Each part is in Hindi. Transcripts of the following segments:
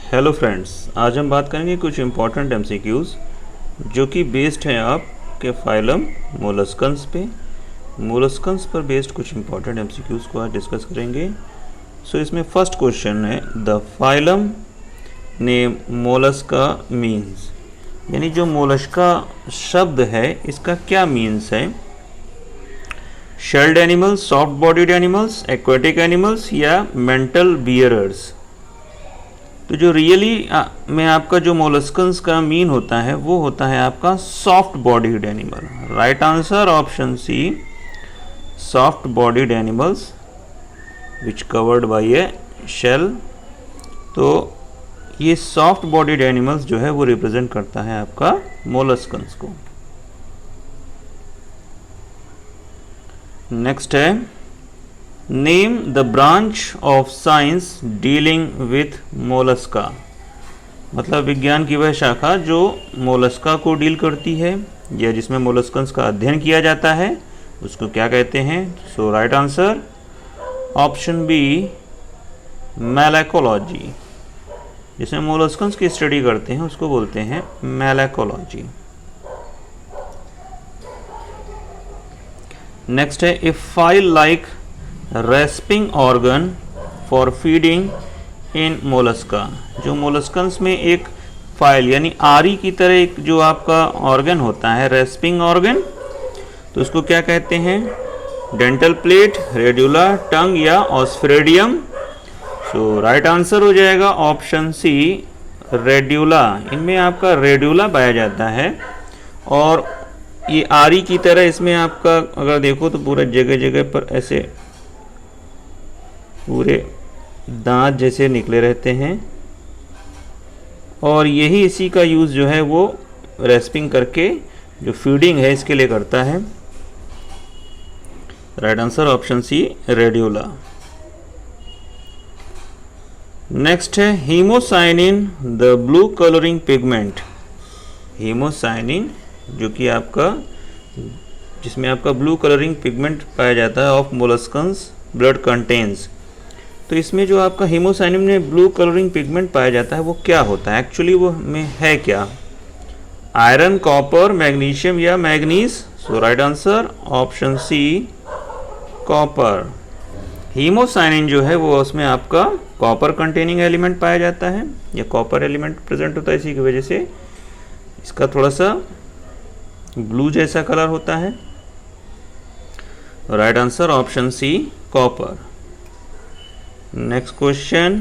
हेलो फ्रेंड्स, आज हम बात करेंगे कुछ इम्पॉर्टेंट एमसीक्यूज़ जो कि बेस्ड हैं आपके फाइलम मोलस्कन्स पे। मोलस्कन्स पर बेस्ड कुछ इम्पॉर्टेंट एमसीक्यूज़ को आज डिस्कस करेंगे। इसमें फर्स्ट क्वेश्चन है the phylum name Mollusca means, यानी जो मोलस्का शब्द है इसका क्या मीन्स है। Shelled animals, soft bodied animals, aquatic animals या मेंटल बियरर्स। तो जो रियली में आपका जो मोलस्कन्स का मीन होता है वो होता है आपका soft bodied animal. Right answer option C, soft bodied animals which covered by a shell. तो ये सॉफ्ट बॉडीड एनिमल्स जो है वो रिप्रेजेंट करता है आपका मोलस्कन्स को। नेक्स्ट है name the branch of science dealing with Mollusca, मतलब विज्ञान की वह शाखा जो मोलस्का को डील करती है या जिसमें मोलस्कन्स का अध्ययन किया जाता है उसको क्या कहते हैं। सो राइट आंसर ऑप्शन बी, मैलाकोलॉजी। जिसमें मोलस्कन्स की स्टडी करते हैं उसको बोलते हैं मैलाकोलॉजी। नेक्स्ट है a file like rasping organ for feeding in Mollusca. जो मोलस्कन्स में एक फाइल यानी आरी की तरह एक जो आपका ऑर्गन होता है रेस्पिंग ऑर्गन, तो उसको क्या कहते हैं। डेंटल प्लेट, रेड्यूला, टंग या ऑस्फेरेडियम। सो राइट आंसर हो जाएगा ऑप्शन सी, रेड्यूला। इनमें आपका रेड्यूला पाया जाता है और ये आरी की तरह इसमें आपका अगर देखो तो पूरा जगह जगह पर ऐसे पूरे दांत जैसे निकले रहते हैं और यही इसी का यूज़ जो है वो रेस्पिंग करके जो फीडिंग है इसके लिए करता है। Right answer option C, radula. Next है haemocyanin the blue colouring pigment. Haemocyanin जो कि आपका जिसमें आपका ब्लू कलरिंग पिगमेंट पाया जाता है ऑफ मोलस्कन्स ब्लड कंटेन्स। तो इसमें जो आपका हीमोसाइनिन में ब्लू कलरिंग पिगमेंट पाया जाता है वो क्या होता है, एक्चुअली वो में है क्या। आयरन, कॉपर, मैग्नीशियम या manganese. So right answer option C, copper. Haemocyanin जो है वो उसमें आपका कॉपर कंटेनिंग एलिमेंट पाया जाता है या कॉपर एलिमेंट प्रेजेंट होता है, इसी की वजह से इसका थोड़ा सा ब्लू जैसा कलर होता है। Right answer option C, copper. Next question,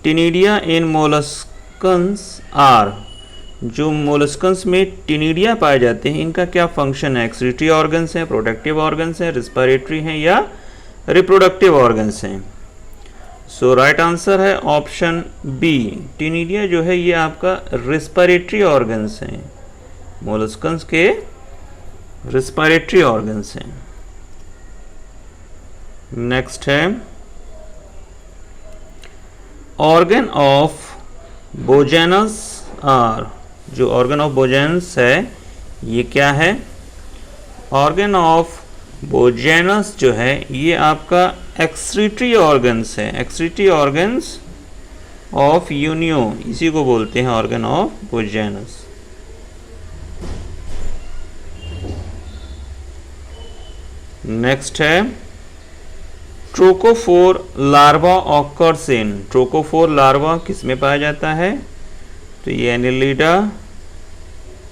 ctenidia in molluscans are. जो मोलस्कन्स में टिनिडिया पाए जाते हैं इनका क्या फंक्शन है। एक्सक्रीटरी ऑर्गन्स हैं, प्रोटेक्टिव ऑर्गन्स हैं, रिस्पिरेटरी हैं या रिप्रोडक्टिव ऑर्गन्स हैं। सो राइट आंसर है ऑप्शन बी, टिनिडिया जो है ये आपका रिस्पिरेटरी ऑर्गन्स हैं, मोलस्कन्स के रिस्पिरेटरी ऑर्गन्स हैं। नेक्स्ट है ऑर्गन ऑफ बोजेनस आर। जो ऑर्गन ऑफ बोजेनस है ये क्या है। ऑर्गन ऑफ बोजेनस जो है ये आपका एक्सक्रीटरी ऑर्गन्स है, एक्सक्रीटरी ऑर्गन्स ऑफ यूनियो, इसी को बोलते हैं ऑर्गन ऑफ बोजेनस। नेक्स्ट है trochophore larva occurs in. Trochophore larva किस में पाया जाता है, तो ये एनिलिडा,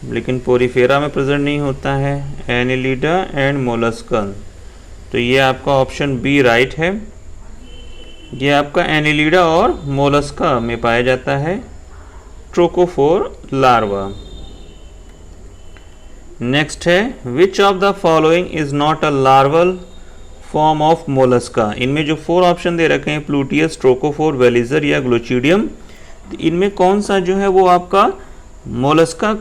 लेकिन पोरीफेरा में प्रेजेंट नहीं होता है। एनिलिडा एंड मोलस्कन, तो ये आपका ऑप्शन बी राइट है। ये आपका एनिलिडा और मोलस्का में पाया जाता है ट्रोकोफोर लार्वा। नेक्स्ट है which of the following is not a larval form of Mollusca. इनमें जो 4 ऑप्शन दे रखे हैं प्लूटियस, ट्रोकोफोर, वेलिजर या ग्लोचिडियम, तो इनमें कौन सा जो है वो आपका मोलस्का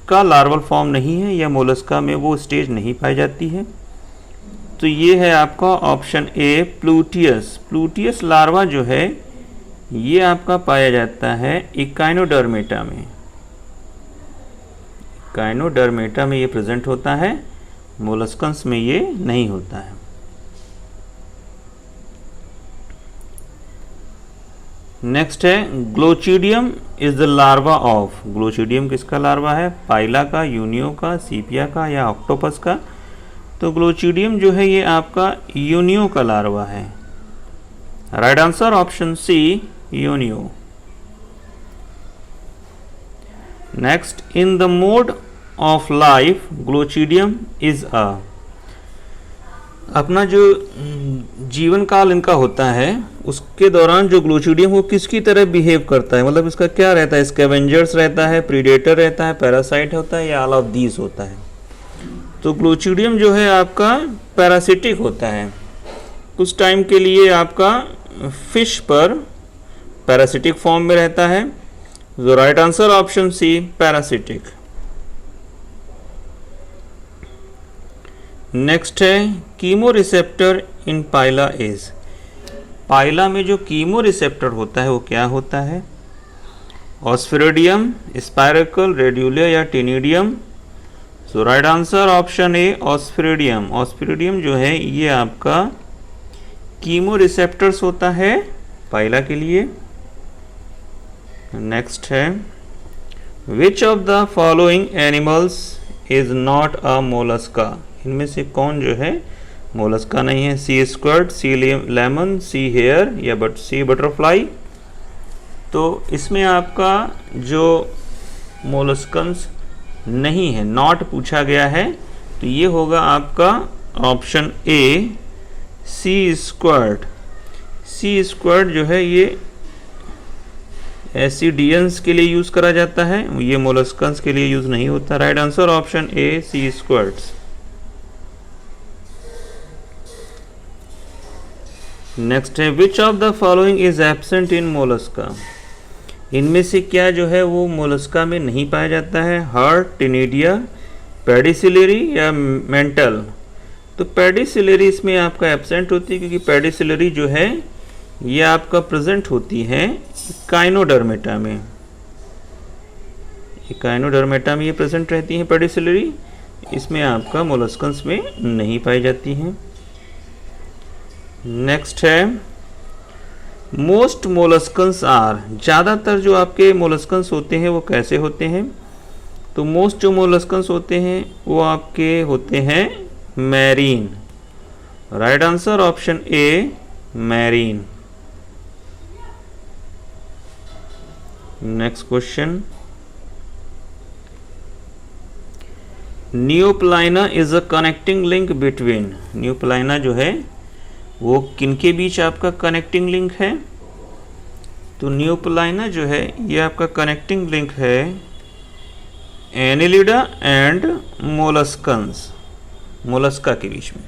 का लार्वल फॉर्म नहीं है या मोलस्का में वो स्टेज नहीं पाई जाती है। तो ये है आपका ऑप्शन ए, प्लूटियस। प्लूटियस लार्वा जो है ये आपका पाया जाता है इकाइनोडर्मेटा में। इकाइनोडर्मेटा में ये प्रेजेंट होता है, मोलस्कन्स में ये नहीं होता है। नेक्स्ट है glochidium is the larva of. Glochidium किसका लार्वा है? पाइला का, यूनियो का, सीपिया का या ऑक्टोपस का? तो ग्लोचिडियम जो है ये आपका यूनियो का लार्वा है। Right answer option C, Unio. Next, in the mode of life glochidium is a. अपना जो जीवन काल इनका होता है उसके दौरान जो ग्लोचिडियम वो किसकी तरह बिहेव करता है, मतलब इसका क्या रहता है? स्कैवेंजर्स रहता है, प्रीडेटर रहता है, पैरासाइट होता है या ऑल ऑफ दीज होता है? तो ग्लोचिडियम जो है आपका पैरासिटिक होता है। कुछ टाइम के लिए आपका फिश पर पैरासिटिक फॉर्म में रहता है। तो right answer option C, parasitic. Next है chemo receptor in Pila is. Pila में जो कीमो रिसेप्टर होता है वो क्या होता है? ऑस्फेरिडियम, स्पाइरकल, रेड्यूलिया या टिनिडियम? सो राइट आंसर ऑप्शन ए, ऑस्फेरिडियम। ऑस्फेरिडियम जो है ये आपका कीमो रिसेप्टर्स होता है पाइला के लिए। नेक्स्ट है which of the following animals is not a Mollusca. इनमें से कौन जो है मोलस्का नहीं है? सी squared, C lemon, see here या सी बटरफ्लाई? तो इसमें आपका जो मोलस्कन्स नहीं है, नॉट पूछा गया है, तो ये होगा आपका option A, C squared. C squared जो है ये एसिडियंस के लिए यूज करा जाता है, ये मोलस्कन्स के लिए यूज नहीं होता। Right answer option A, sea squirts. Next है which of the following is absent in Mollusca. इनमें से क्या जो है वो मोलस्का में नहीं पाया जाता है? हार्ट, टिनिडिया, पेडिसिलरी या मेंटल? तो पेडिसिलरी इसमें आपका एब्सेंट होती है क्योंकि पेडिसिलरी जो है ये आपका प्रेजेंट होती है काइनोडर्मेटा में। काइनोडर्मेटा में ये प्रेजेंट रहती है पेडिसिलरी, इसमें आपका मोलस्कन्स में नहीं पाई जाती हैं। नेक्स्ट है मोस्ट मोलस्कन्स आर। ज़्यादातर जो आपके मोलस्कन्स होते हैं वो कैसे होते हैं? तो मोस्ट जो मोलस्कन्स होते हैं वो आपके होते हैं marine. Right answer option A, marine. Next question, Neopilina is a connecting link between. Neopilina जो है वो किनके बीच आपका कनेक्टिंग लिंक है? तो न्यूप्लाइना जो है ये आपका कनेक्टिंग लिंक है एनिलिडा एंड मोलस्कन्स, मोलस्का के बीच में।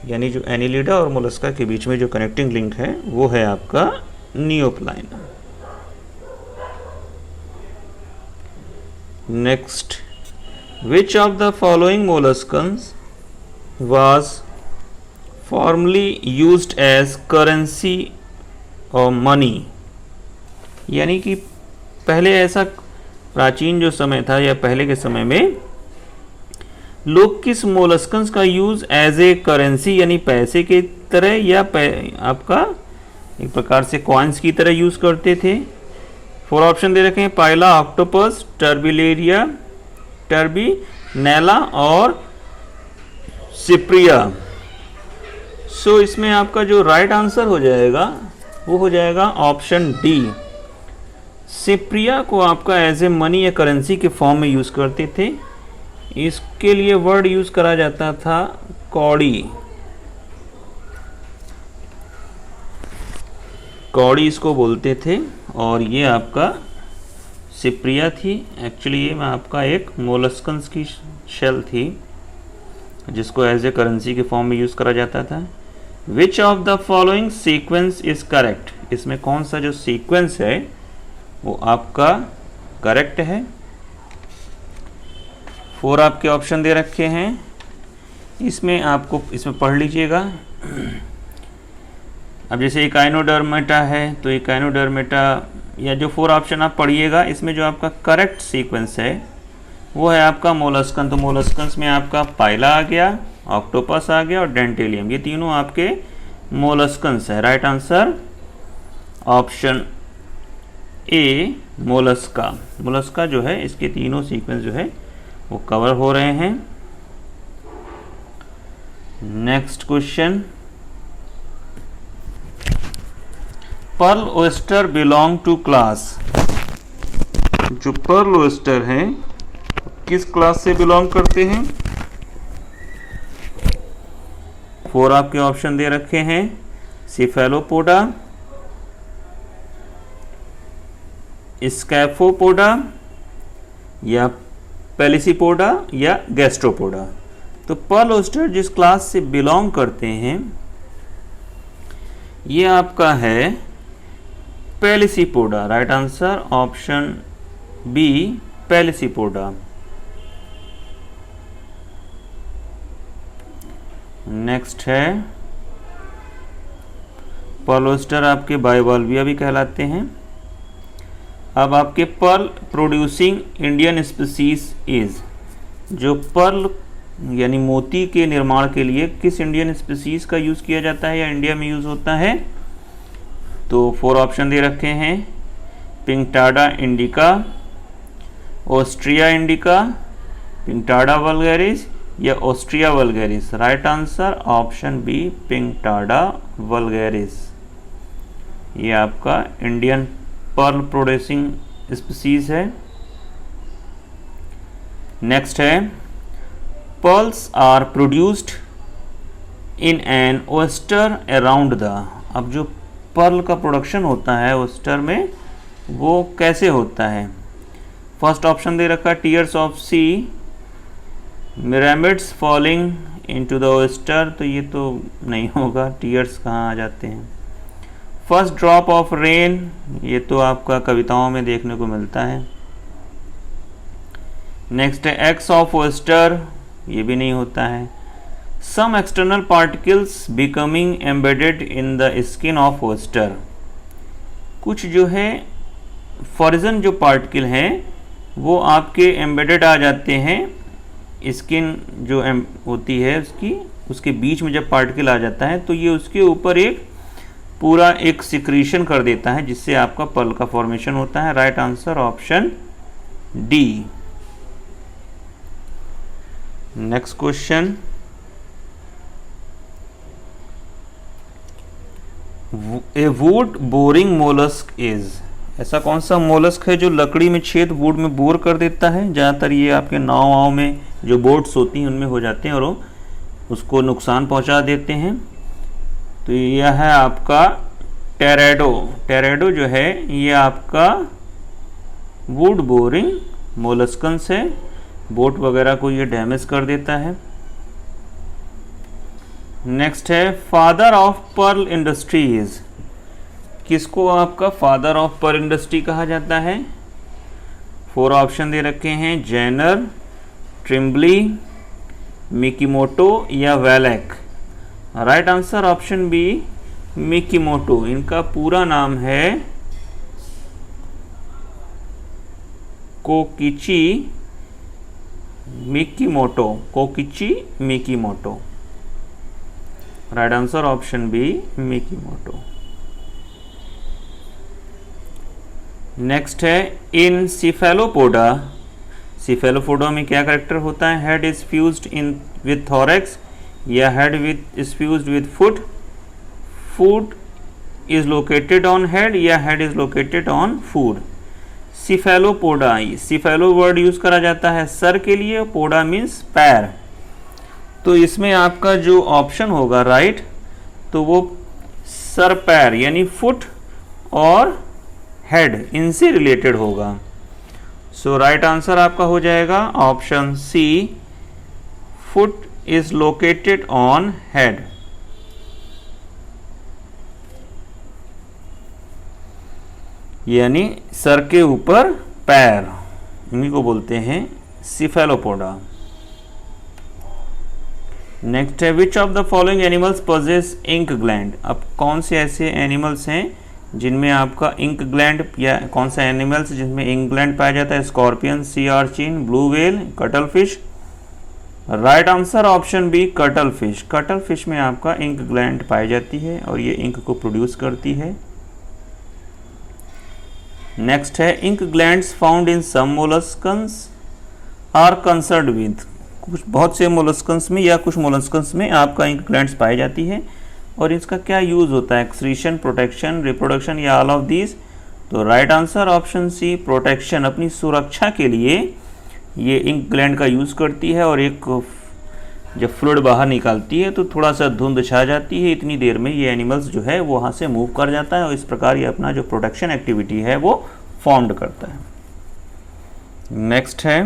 यानी जो एनिलिडा और मोलस्का के बीच में जो कनेक्टिंग लिंक है वो है आपका Neopilina. Next, which of the following molluscans was formerly used as currency और मनी। यानी कि पहले ऐसा प्राचीन जो समय था या पहले के समय में लोग किस मोलस्कन्स का यूज एज ए करेंसी यानी पैसे की तरह या आपका एक प्रकार से कॉइन्स की तरह यूज करते थे? 4 ऑप्शन दे रखे हैं, पाइला, ऑक्टोपस, टर्बिलेरिया, टर्बिनेला और सिप्रिया। सो इसमें आपका जो राइट आंसर हो जाएगा वो हो जाएगा ऑप्शन डी। सिप्रिया को आपका एज ए मनी या करेंसी के फॉर्म में यूज करते थे। इसके लिए वर्ड यूज करा जाता था कौड़ी। कौड़ी इसको बोलते थे और ये आपका सिप्रिया थी। एक्चुअली ये आपका एक मोलस्कन्स की शेल थी जिसको एज ए करेंसी के फॉर्म में यूज करा जाता था। विच of the following sequence is correct. इसमें कौन सा जो सीक्वेंस है वो आपका करेक्ट है? 4 आपके ऑप्शन दे रखे हैं, इसमें आपको इसमें पढ़ लीजिएगा। अब जैसे इकाइनोडर्मेटा है तो इकाइनोडर्मेटा या जो 4 ऑप्शन आप पढ़िएगा, इसमें जो आपका करेक्ट सीक्वेंस है वो है आपका मोलस्कन। तो मोलस्कन्स में आपका पाइला आ गया, ऑक्टोपस आ गया और डेंटेलियम, ये तीनों आपके मोलस्कन्स है। राइट आंसर ऑप्शन ए मोलस्का। मोलस्का जो है इसके तीनों सीक्वेंस जो है वो कवर हो रहे हैं। Next question, pearl oyster belong to class. जो पर्ल ओयस्टर हैं किस क्लास से बिलोंग करते हैं? 4 आपके ऑप्शन दे रखे हैं, सिफेलोपोडा, स्कैफोपोडा या पेलिसिपोडा या गैस्ट्रोपोडा। तो पर्ल ओयस्टर जिस क्लास से बिलोंग करते हैं ये आपका है Pelecypoda. Right answer option B, Pelecypoda. Next है, पर्ल ओयस्टर आपके बाइवॉल्विया भी कहलाते हैं। अब आपके pearl producing Indian species is. जो पर्ल यानी मोती के निर्माण के लिए किस इंडियन स्पीसीज का यूज़ किया जाता है या इंडिया में यूज़ होता है? तो 4 ऑप्शन दे रखे हैं, Pinctada indica, Ostrea indica, Pinctada vulgaris या Ostrea vulgaris. Right answer option B, Pinctada vulgaris. ये आपका इंडियन पर्ल प्रोड्यूसिंग स्पीसीज है। नेक्स्ट है, pearls are produced in an oyster around the. अब जो पर्ल का प्रोडक्शन होता है ओयस्टर में वो कैसे होता है? फर्स्ट ऑप्शन दे रखा, tears of sea, mermaids falling into the oyster. तो ये तो नहीं होगा, टीयर्स कहाँ आ जाते हैं। फर्स्ट ड्रॉप ऑफ रेन, ये तो आपका कविताओं में देखने को मिलता है। नेक्स्ट है एक्स ऑफ ओयस्टर, ये भी नहीं होता है। Some external particles becoming embedded in the skin of oyster. कुछ जो है फॉरिजन जो पार्टिकल हैं वो आपके एम्बेडेड आ जाते हैं, स्किन जो होती है उसके बीच में जब पार्टिकल आ जाता है तो ये उसके ऊपर एक पूरा एक सिक्रीशन कर देता है जिससे आपका पर्ल का फॉर्मेशन होता है। Right answer option D. Next question, A would boring mollusc is. ऐसा कौन सा मोलस्क है जो लकड़ी में छेद वुड में बोर कर देता है? ज़्यादातर ये आपके नाव में जो बोट्स होती हैं उनमें हो जाते हैं और वो उसको नुकसान पहुंचा देते हैं। तो यह है आपका टेरेडो। टेरेडो जो है ये आपका वुड बोरिंग मोलस्कन्स है, बोट वगैरह को ये डैमेज कर देता है। नेक्स्ट है, फादर ऑफ पर्ल इंडस्ट्रीज। किसको आपका फादर ऑफ पर्ल इंडस्ट्री कहा जाता है? 4 ऑप्शन दे रखे हैं, जेनर, ट्रिम्बली, मिकीमोटो या Velek. Right answer option B, Mikimoto. इनका पूरा नाम है Kokichi Mikimoto. Kokichi Mikimoto. Right answer option B, Mikimoto. Next है, इन सिफेलोपोडा। सिफेलोपोडा में क्या करेक्टर होता है? Head is fused in with thorax या head with is fused with foot. Foot is located on head या head is located on food. Cephalopoda, cephalo word use करा जाता है सर के लिए, पोडा मीन्स पैर। तो इसमें आपका जो ऑप्शन होगा राइट, तो वो सर पैर यानी फुट और हेड इनसे रिलेटेड होगा। सो राइट आंसर आपका हो जाएगा option C, foot is located on head. यानी सर के ऊपर पैर, इन्हीं को बोलते हैं सिफेलोपोडा। नेक्स्ट है, which of the following animals possess ink gland. अब कौन से ऐसे एनिमल्स हैं जिनमें आपका इंक ग्लैंड, या कौन सा एनिमल्स जिनमें इंक ग्लैंड पाया जाता है? Scorpion, sea urchin, blue whale, cuttlefish. Right answer option B, cuttlefish. Cuttlefish में आपका इंक ग्लैंड पाई जाती है और ये इंक को प्रोड्यूस करती है। नेक्स्ट है ink glands found in some molluscans are concerned with, कुछ बहुत से मोलस्कन्स में या कुछ मोलस्कन्स में आपका इंक ग्लैंड्स पाई जाती है और इसका क्या यूज़ होता है, एक्सक्रीशन, प्रोटेक्शन, रिप्रोडक्शन या ऑल ऑफ दिस। तो right answer option C, protection, अपनी सुरक्षा के लिए ये इंक ग्लैंड का यूज़ करती है और एक जब फ्लूइड बाहर निकालती है तो थोड़ा सा धुंध छा जाती है, इतनी देर में ये एनिमल्स जो है वो वहाँ से मूव कर जाता है और इस प्रकार ये अपना जो प्रोटेक्शन एक्टिविटी है वो फॉर्म्ड करता है। नेक्स्ट है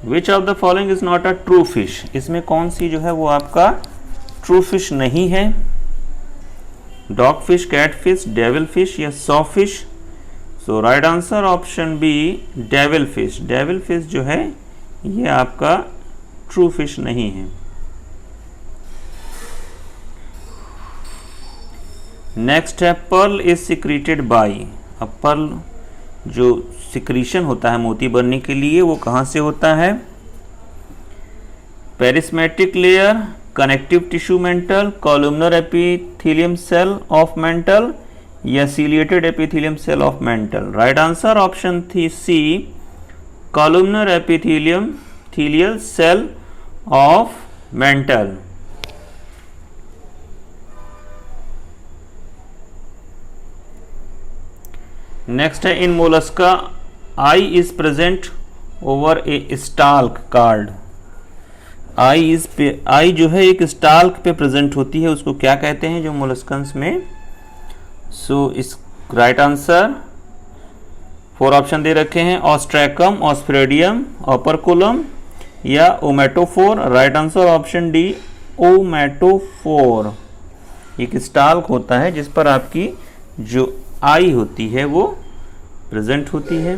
which of the following is not a true fish, इसमें कौन सी जो है वो आपका ट्रू फिश नहीं है, dog fish, cat fish, devil fish या saw fish. So right answer option B, devil fish. Devil fish जो है ये आपका ट्रू फिश नहीं है। नेक्स्ट है पर्ल इज सिक्रीटेड बाई, अब पर्ल जो सिक्रीशन होता है मोती बनने के लिए वो कहाँ से होता है, prismatic layer, connective tissue mantle, columnar epithelium cell of mantle या ciliated epithelium cell of mantle. Right answer option थी C, columnar epithelial cell of mantle. Next है in Mollusca eye is present over a stalk called, eye जो है एक स्टाल्क पे प्रेजेंट होती है, उसको क्या कहते हैं जो मोलस्कन्स में। सो इस राइट आंसर 4 ऑप्शन दे रखे हैं, ऑस्ट्रैकम, ऑस्फ्रेडियम, ऑपरकुलम या ommatophore. Right answer option D, ommatophore. एक स्टाल्क होता है जिस पर आपकी जो आई होती है वो प्रेजेंट होती है।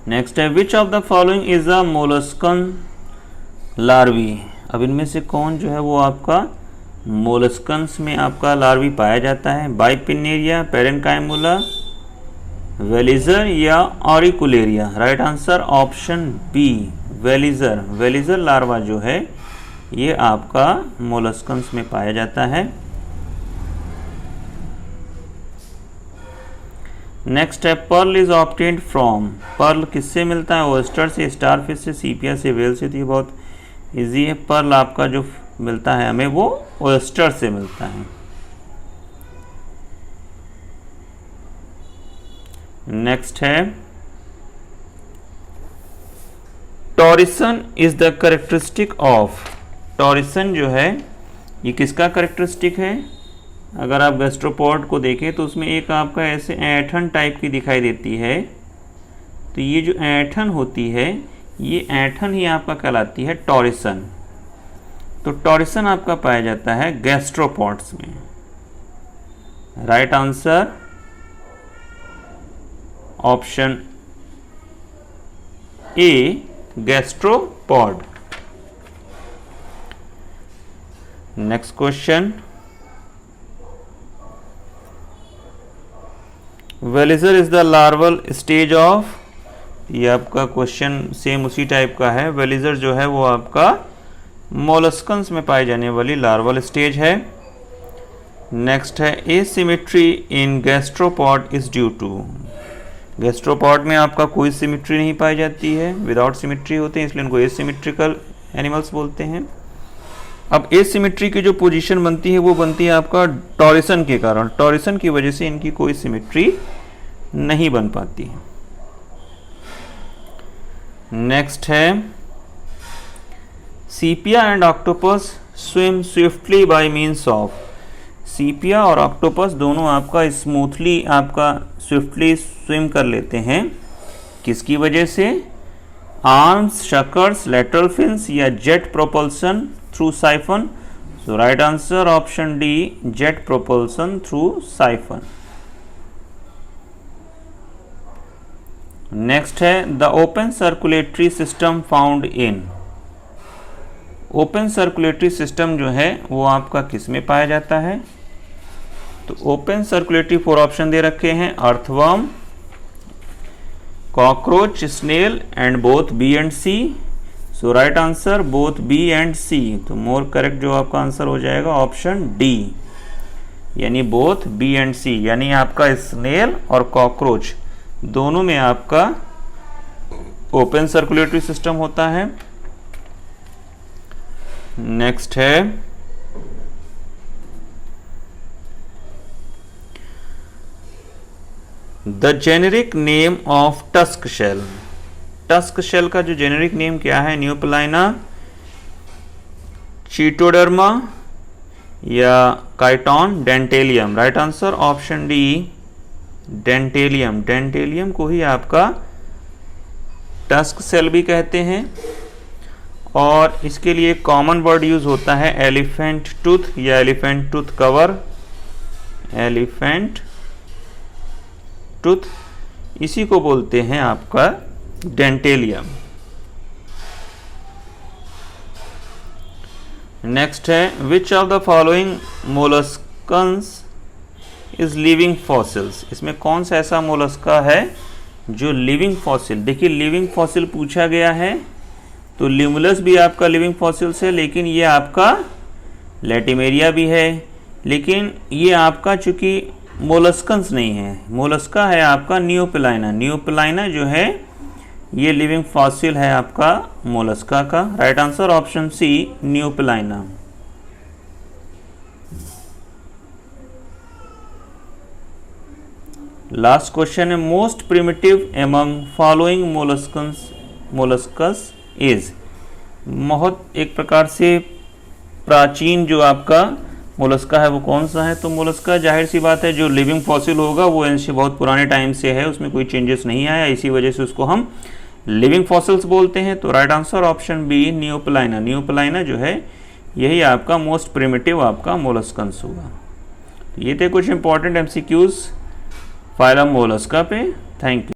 नेक्स्ट है which of the following is a molluscan larvae, अब इनमें से कौन जो है वो आपका मोलस्कन्स में आपका लार्वी पाया जाता है, बाइपिनेरिया, पेरेनकाइमुला, वेलिजर या auricularia. Right answer option B, veliger. Veliger larva जो है ये आपका मोलस्कन्स में पाया जाता है। नेक्स्ट है pearl is obtained from, pearl किससे मिलता है, ओयस्टर से, स्टारफिश से, सीपिया से, व्हेल से। तो ये बहुत इजी है, पर्ल आपका जो मिलता है हमें वो ओयस्टर से मिलता है। नेक्स्ट है टॉरिसन इज द कैरेक्टरिस्टिक ऑफ, टॉरिसन जो है ये किसका कैरेक्टरिस्टिक है, अगर आप गैस्ट्रोपॉड को देखें तो उसमें एक आपका ऐसे ऐंठन टाइप की दिखाई देती है, तो ये जो ऐंठन होती है ये ऐंठन ही आपका कहलाती है टॉरिसन। तो टॉरिसन आपका पाया जाता है गैस्ट्रोपॉड्स में। Right answer option A, gastropod. Next question, veliger is the larval stage of, ये आपका क्वेश्चन सेम उसी टाइप का है। वेलिजर जो है वो आपका मोलस्कन्स में पाई जाने वाली लार्वल स्टेज है। नेक्स्ट है asymmetry in gastropod is due to, gastropod में आपका कोई सिमेट्री नहीं पाई जाती है, विदाउट सिमेट्री होते हैं, इसलिए उनको एसिमेट्रिकल एनिमल्स बोलते हैं। अब एसिमेट्री की जो पोजीशन बनती है वो बनती है आपका टॉरिसन के कारण, टॉरिसन की वजह से इनकी कोई सिमेट्री नहीं बन पाती है। नेक्स्ट है Sepia and octopus swim swiftly by means of, Sepia और ऑक्टोपस दोनों आपका स्मूथली आपका स्विफ्टली स्विम कर लेते हैं, किसकी वजह से, आर्म्स, शकर्स, लेटरल फिन्स या jet propulsion through siphon. So right answer option D, jet propulsion through siphon. Next है the open circulatory system found in, open circulatory system जो है वो आपका किस में पाया जाता है, तो ओपन सर्कुलेटरी 4 ऑप्शन दे रखे हैं, earthworm, cockroach, snail and both B and C. So right answer both B and C, तो मोर करेक्ट जो आपका आंसर हो जाएगा ऑप्शन डी। यानी बोथ बी एंड सी, यानी आपका स्नेल और कॉकरोच दोनों में आपका ओपन सर्कुलेटरी सिस्टम होता है। नेक्स्ट है the generic name of tusk shell. Tusk shell का जो जेनेरिक नेम क्या है? न्यूप्लाइना, चीटोडर्मा या chiton, Dentalium. Right answer option D, Dentalium. Dentalium को ही आपका टस्क सेल भी कहते हैं। और इसके लिए कॉमन वर्ड यूज होता है एलिफेंट टूथ या elephant tooth cover, elephant tooth, इसी को बोलते हैं आपका डेंटेलियम। नेक्स्ट है which of the following molluscans is living fossils. इसमें कौन सा ऐसा मोलस्का है जो लिविंग फॉसिल? देखिए लिविंग फॉसिल पूछा गया है तो लिमुलस भी आपका लिविंग फॉसिल्स है, लेकिन ये आपका लैटिमेरिया भी है, लेकिन ये आपका चूंकि मोलस्कन्स नहीं है, मोलस्का है आपका न्यूप्लाइना। न्यूप्लाइना जो है ये लिविंग फॉसिल है आपका मोलस्का का। Right answer option C, Neopilina. Last question है most primitive among following molluscs is. बहुत एक प्रकार से प्राचीन जो आपका मोलस्का है वो कौन सा है? तो मोलस्का जाहिर सी बात है जो लिविंग फॉसिल होगा वो इनसे बहुत पुराने टाइम से है, उसमें कोई चेंजेस नहीं आया, इसी वजह से उसको हम लिविंग फॉसिल्स बोलते हैं। तो राइट आंसर ऑप्शन बी, न्यूप्लाइना। न्यूप्लाइना जो है यही आपका मोस्ट प्रिमिटिव आपका मोलस्कन्स होगा। ये थे कुछ इंपॉर्टेंट एमसीक्यूज फाइलम मोलस्का पे। Thank you.